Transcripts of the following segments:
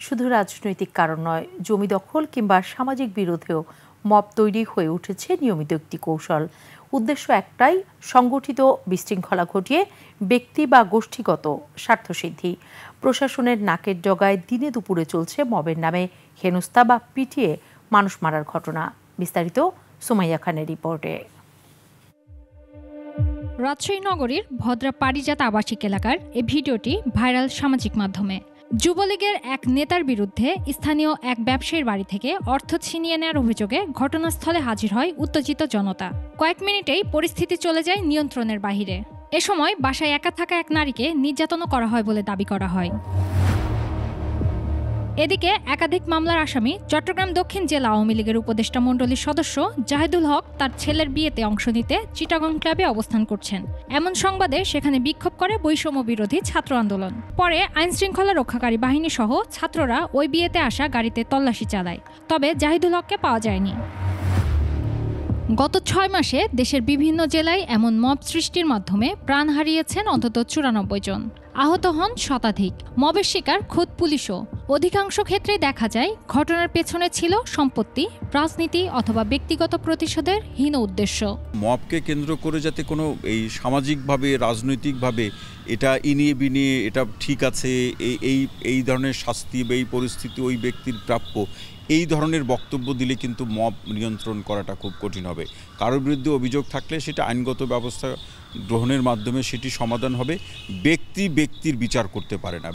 শুধু রাজনৈতিক কারণ নয়, জমি দখল কিংবা সামাজিক বিরোধেও মব তৈরি হয়ে উঠেছে নিয়মিত একটি কৌশল। উদ্দেশ্য একটাই, সংগঠিত বিশৃঙ্খলা ঘটিয়ে ব্যক্তি বা গোষ্ঠীগত স্বার্থসিদ্ধি। প্রশাসনের নাকের ডগায় দিনে দুপুরে চলছে মবের নামে হেনস্থা বা পিটিয়ে মানুষ মারার ঘটনা। বিস্তারিত সুমাইয়া খানের রিপোর্টে। রাজশাহী নগরীর ভদ্রা পারিজাত আবাসিক এলাকার এই ভিডিওটি ভাইরাল সামাজিক মাধ্যমে। যুবলীগের এক নেতার বিরুদ্ধে স্থানীয় এক ব্যবসায়ীর বাড়ি থেকে অর্থ ছিনিয়ে নেওয়ার অভিযোগে ঘটনাস্থলে হাজির হয় উত্তেজিত জনতা। কয়েক মিনিটেই পরিস্থিতি চলে যায় নিয়ন্ত্রণের বাহিরে। এ সময় বাসায় একা থাকা এক নারীকে নির্যাতনও করা হয় বলে দাবি করা হয়। এদিকে একাধিক মামলার আসামি চট্টগ্রাম দক্ষিণ জেলা আওয়ামী লীগের উপদেষ্টা মণ্ডলীর সদস্য জাহিদুল হক তার ছেলের বিয়েতে অংশ নিতে চিটাগং ক্লাবে অবস্থান করছেন। এমন সংবাদে সেখানে বিক্ষোভ করে বৈষম্য বিরোধী ছাত্র আন্দোলন। পরে আইনশৃঙ্খলা রক্ষাকারী বাহিনী সহ ছাত্ররা ওই বিয়েতে আসা গাড়িতে তল্লাশি চালায়, তবে জাহিদুল হককে পাওয়া যায়নি। গত 6 মাসে দেশের বিভিন্ন জেলায় এমন মব সৃষ্টির মাধ্যমে প্রাণ হারিয়েছেন অন্তত 94 জন, আহত হন শতাধিক। মবের শিকার খোদ পুলিশও। অধিকাংশ ক্ষেত্রে দেখা যায় ঘটনার পেছনে ছিল সম্পত্তি, রাজনীতি অথবা ব্যক্তিগত প্রতিশোধের হীন উদ্দেশ্য। মবকে কেন্দ্র করে যাতে কোনো এই সামাজিকভাবে রাজনৈতিকভাবে এটা ইনিয়ে বিনিয়ে এটা ঠিক আছে, এই ধরনের শাস্তি বা এই পরিস্থিতি ওই ব্যক্তির প্রাপ্য, এই ধরনের বক্তব্য দিলে কিন্তু মব নিয়ন্ত্রণ করাটা খুব কঠিন হবে। কারোর বিরুদ্ধে অভিযোগ থাকলে সেটা আইনগত ব্যবস্থা গ্রহণের মাধ্যমে সেটি সমাধান হবে। ব্যক্তির বিচার করতে পারে না।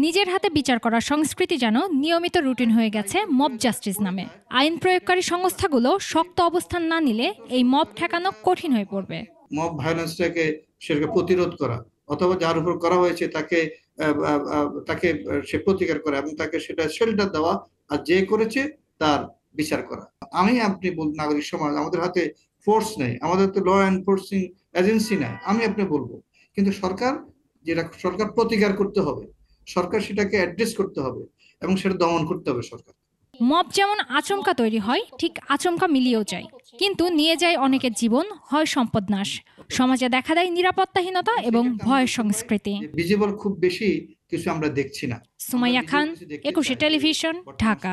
নিজের হাতে বিচার করার সংস্কৃতি যেন নিয়মিত রুটিন হয়ে গেছে মব জাস্টিস নামে। আইন প্রয়োগকারী সংস্থাগুলো শক্ত অবস্থান না নিলে এই মব ঠেকানো কঠিন হয়ে পড়বে। মব ভায়োলেন্সটাকে সেটাকে প্রতিরোধ করা অথবা যার উপর করা হয়েছে তাকে সে প্রতিকার করা এবং তাকে সেটা শেল্টার দেওয়া, আর যে করেছে তার বিচার করা। আপনি নাগরিক সমাজ, আমাদের হাতে ফোর্স নেই, আমাদের তো ল এনফোর্সিং এজেন্সি নাই, আপনি বলবো, কিন্তু সরকার প্রতিকার করতে হবে, সরকার সেটাকে অ্যাড্রেস করতে হবে এবং সেটা দমন করতে হবে। সরকার মব যেমন আচমকা তৈরি হয়, ঠিক আচমকা মিলিয়েও যায়, কিন্তু নিয়ে যায় অনেকের জীবন, হয় সম্পদ নাশ। সমাজে দেখা দেয় নিরাপত্তাহীনতা এবং ভয়ের সংস্কৃতি। ভিজিবল খুব বেশি কিছু আমরা দেখছি না। সুমাইয়া খান, 21 টেলিভিশন, ঢাকা।